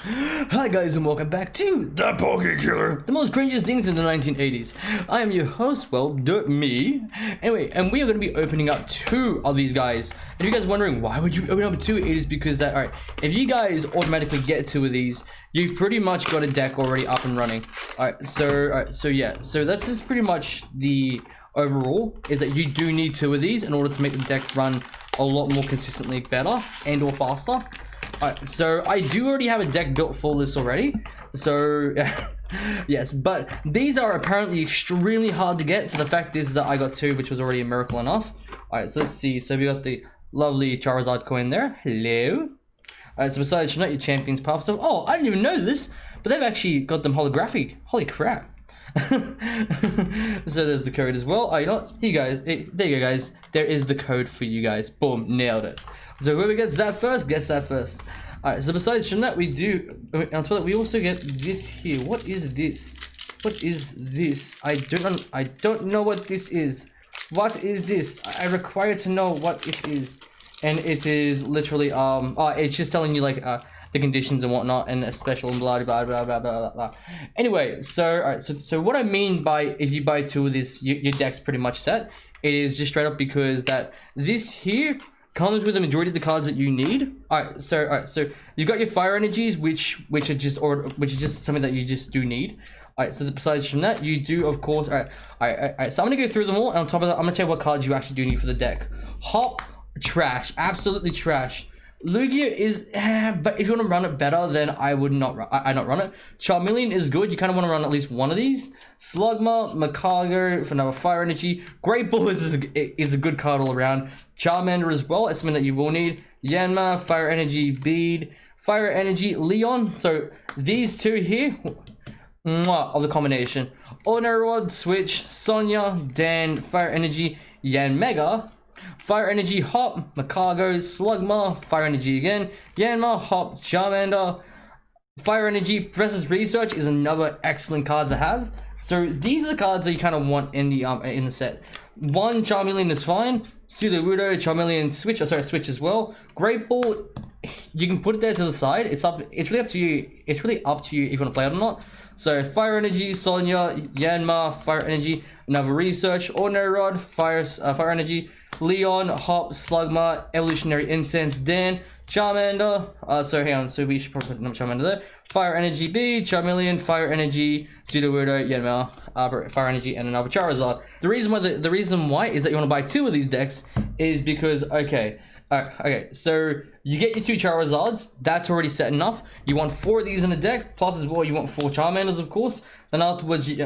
Hi guys and welcome back to The Poke Killer, the most cringiest things in the 1980s. I am your host, me. Anyway, and we are going to be opening up 2 of these guys. And if you guys are wondering why would you open up 2, it is because that, alright, if you guys automatically get 2 of these, you've pretty much got a deck already up and running. Alright, so yeah, so that's just pretty much the overall, is that you do need 2 of these in order to make the deck run a lot more consistently better and or faster. Alright, so I do already have a deck built for this already, so yes, but these are apparently extremely hard to get, so the fact is that I got 2, which was already a miracle enough. Alright, so let's see, so we got the lovely Charizard coin there, hello. Alright, so besides from that, your champions power stuff, oh, I didn't even know this, but they've actually got them holographic, holy crap. So there's the code as well. Oh, you know what? Here you guys, there you go guys, there is the code for you guys, boom, nailed it. So whoever gets that first, gets that first. Alright, so besides from that, we do, on top of that, we also get this here. What is this? What is this? I don't know what this is. What is this? I require to know what it is. And it is literally, it's just telling you like, the conditions and whatnot, and a special and blah blah blah blah blah blah. Anyway, so alright, so what I mean by if you buy 2 of this, your deck's pretty much set. It is just straight up because that this here comes with the majority of the cards that you need. Alright, so you've got your fire energies, which are just something that you just do need. Alright, so besides from that, you do of course. Alright. So I'm gonna go through them all, and on top of that, I'm gonna tell you what cards you actually do need for the deck. Hop, trash, absolutely trash. Lugia is, but if you want to run it better, then I would not. I not run it. Charmeleon is good. You kind of want to run at least one of these. Slugma, Magcargo for another fire energy. Great Ball is a good card all around. Charmander as well. It's something that you will need. Yanma, fire energy, Bead, fire energy, Leon. So these 2 here, of the combination. Ordinary Rod, Switch, Sonya, Dan, fire energy, Yanmega. Fire Energy, Hop, Magcargo, Slugma, Fire Energy again, Yanma, Hop, Charmander. Fire Energy versus Research is another excellent card to have. So these are the cards that you kind of want in the set. 1 Charmeleon is fine. Sudowoodo, Charmeleon, Switch. Switch as well. Great Ball, you can put it there to the side. It's really up to you. It's really up to you if you want to play it or not. So Fire Energy, Sonya, Yanma, Fire Energy, another Research, Ordinary Rod, Fire Energy, Leon, Hop, Slugma, Evolutionary Incense, Dan, Charmander. Hang on. So we should probably put another Charmander there. Fire Energy B, Charmeleon, Fire Energy, Sudowoodo, Yanma, Fire Energy, and another Charizard. The reason why is that you want to buy 2 of these decks is because okay, so you get your 2 Charizards. That's already set enough. You want 4 of these in the deck, plus as well you want 4 Charmanders, of course. Then afterwards, you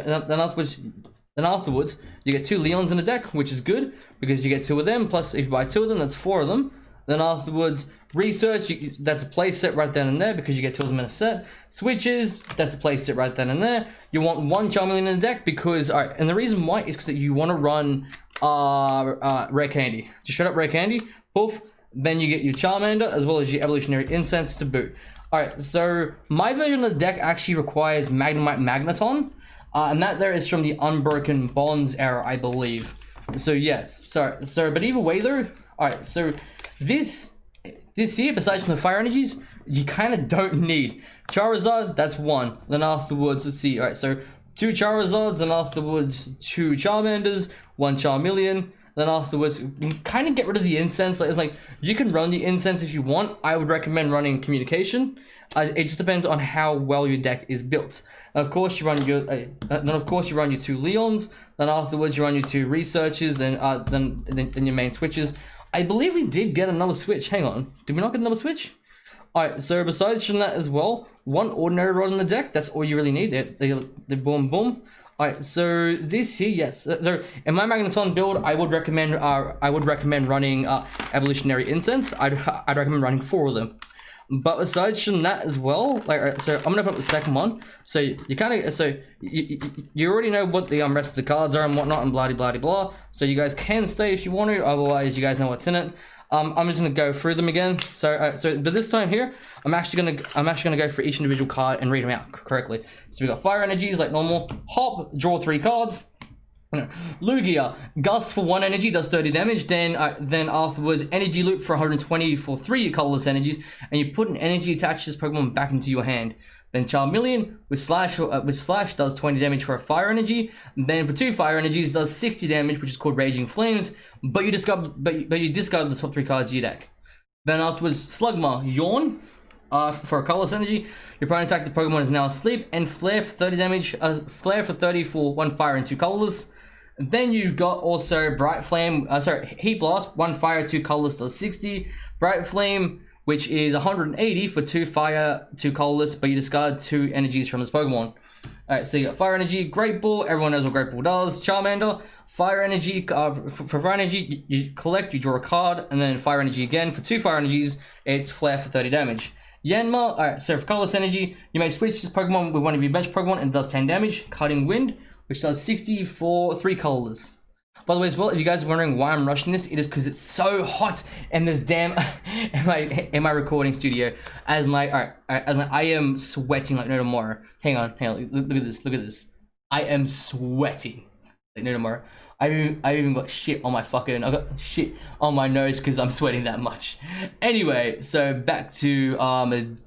get 2 Leons in the deck, which is good because you get 2 of them. Plus, if you buy 2 of them, that's 4 of them. Then afterwards, Research, that's a play set right then and there because you get 2 of them in a set. Switches, that's a play set right then and there. You want 1 Charmeleon in the deck because, alright, and the reason why is because you want to run Rare Candy. Just straight up Rare Candy, poof. Then you get your Charmander as well as your Evolutionary Incense to boot. Alright, so my version of the deck actually requires Magnemite Magneton. And that there is from the Unbroken Bonds era, I believe. So yes, so but either way though, alright, so this here, besides from the fire energies, you kind of don't need. Charizard, that's 1. Then afterwards, let's see, alright, so 2 Charizards, then afterwards 2 Charmanders, 1 Charmeleon. Then afterwards, you can kind of get rid of the incense. It's like you can run the incense if you want. I would recommend running communication. It just depends on how well your deck is built. And of course, you run your your 2 Leons. Then afterwards, you run your 2 Researches. Then your main switches. I believe we did get another switch. Hang on, did we not get another switch? All right. So besides from that as well, 1 Ordinary Rod in the deck. That's all you really need. They boom boom. Alright, so this here, yes. So in my Magneton build, I would recommend running Evolutionary Incense. I'd recommend running 4 of them. But aside from that as well, like, so I'm gonna put up the second one. So you kind of, so you already know what the rest of the cards are and whatnot and blah blah blah. So you guys can stay if you want to. Otherwise, you guys know what's in it. I'm just gonna go through them again. So but this time here, I'm actually gonna go for each individual card and read them out correctly. So we got fire energies like normal. Hop, draw 3 cards. Lugia, Gust for 1 energy does 30 damage. Then afterwards, Energy Loop for 120 for 3 colorless energies, and you put an energy attached to this Pokemon back into your hand. Then Charmeleon with Slash does 20 damage for a fire energy. And then for 2 fire energies does 60 damage, which is called Raging Flames. But you discard the top 3 cards of your deck. Then afterwards, Slugma, Yawn. For a colorless energy, your opponent's active Pokemon is now asleep, and Flare for 30 damage. Flare for 30 for 1 fire and 2 colorless. Then you've got also Bright Flame, Heat Blast, 1 fire, 2 colorless does 60. Bright Flame, which is 180 for 2 fire, 2 colorless, but you discard 2 energies from this Pokemon. Alright, so you got Fire Energy, Great Ball, everyone knows what Great Ball does. Charmander, Fire Energy, for Fire Energy, you collect, you draw a card, and then Fire Energy again. For 2 Fire Energies, it's Flare for 30 damage. Yanma, alright, so for colorless energy, you may switch this Pokemon with one of your bench Pokemon and it does 10 damage. Cutting Wind, which does 60 for 3 colorless. By the way, as well, if you guys are wondering why I'm rushing this, it is because it's so hot in this damn in my recording studio. As like, I am sweating like no tomorrow. Hang on, look at this. I am sweating like no tomorrow. I even got shit on my fucking, I got shit on my nose because I'm sweating that much. Anyway, so back to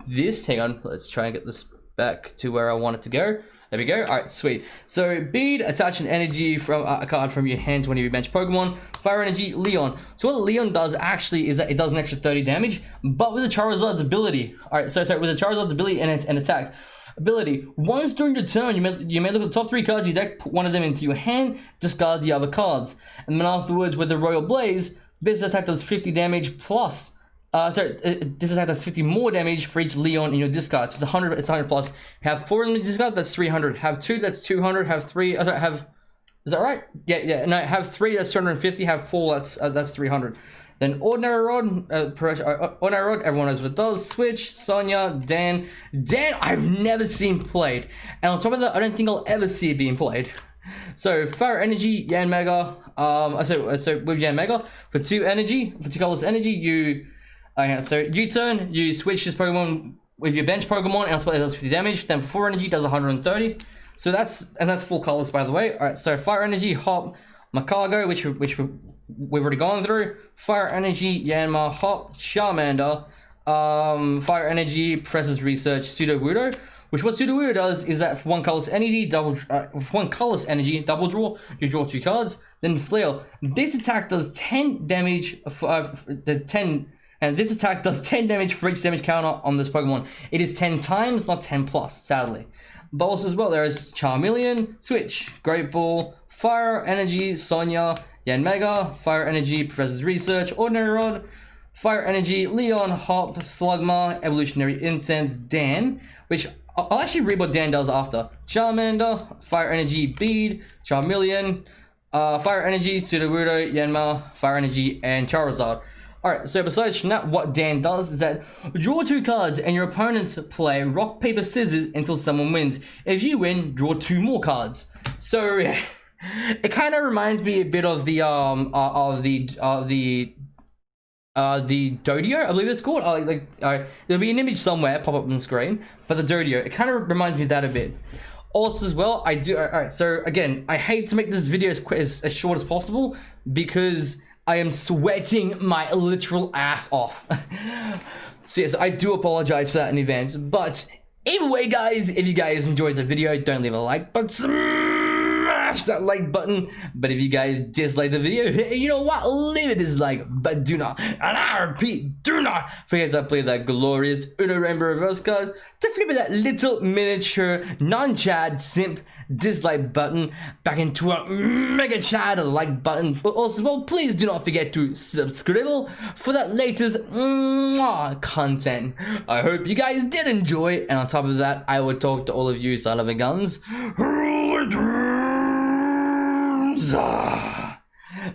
this. Hang on, let's try and get this back to where I want it to go. There we go. Alright, sweet. So Bead, attach an energy from a card from your hand to one of your bench Pokemon. Fire Energy, Leon. So what Leon does actually is that it does an extra 30 damage, but with the Charizard's ability. Alright, so with the Charizard's ability and attack ability, once during your turn, you may look at the top 3 cards of your deck, put one of them into your hand, discard the other cards. And then afterwards, with the Royal Blaze, this attack does 50 damage plus. This attack does 50 more damage for each Leon in your discard. So it's 100. It's 100 plus. Have 4 in the discard. That's 300. Have 2. That's 200. Have 3. Is that right? Yeah. No. Have 3. That's 250. Have 4. That's 300. Then Ordinary Rod. Ordinary Rod. Everyone knows what it does. Switch. Sonya. Dan. I've never seen played. And on top of that, I don't think I'll ever see it being played. So Fire Energy, Yanmega. So with Yanmega, for 2 energy, for 2 colorless energy, so U-turn, you switch this Pokemon with your bench Pokemon, and on top of that it does 50 damage. Then 4 energy does 130. So that's 4 colors, by the way. Alright, so Fire Energy, Hop, Macargo, which we've already gone through. Fire Energy, Yanma, Hop, Charmander, Fire Energy, Professor's Research, Sudowoodo. Which what Sudowoodo does is that for 1 colorless energy, double draw, you draw 2 cards. Then Flail. This attack does 10 damage and this attack does 10 damage for each damage counter on this Pokemon. It is 10 times, not 10 plus, sadly. But also as well, there is Charmeleon, Switch, Great Ball, Fire Energy, Sonya, Yanmega, Fire Energy, Professor's Research, Ordinary Rod, Fire Energy, Leon, Hop, Slugma, Evolutionary Incense, Dan, which I'll actually read what Dan does after. Charmander, Fire Energy, Bead, Charmeleon, Fire Energy, Sudowoodo, Yanma, Fire Energy, and Charizard. Alright, so besides from that, what Dan does is that draw 2 cards and your opponents play rock, paper, scissors until someone wins. If you win, draw 2 more cards. So it kind of reminds me a bit of the Dodio, I believe it's called. There'll be an image somewhere pop up on the screen, but the Dodio, it kind of reminds me of that a bit. Also as well, alright, so again, I hate to make this video as short as possible because I am sweating my literal ass off. So yes, I do apologize for that in advance. But either way, guys, if you guys enjoyed the video, don't leave a like, but smash that like button. But if you guys dislike the video, you know what? Leave a dislike, but do not, and I repeat, do not forget to play that glorious Uno Rainbow Reverse card to flip that little miniature non-Chad simp dislike button back into a mega Chad like button. But also, well, please do not forget to subscribe for that latest content. I hope you guys did enjoy, and on top of that, I will talk to all of you son of a guns.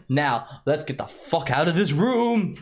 Now, let's get the fuck out of this room.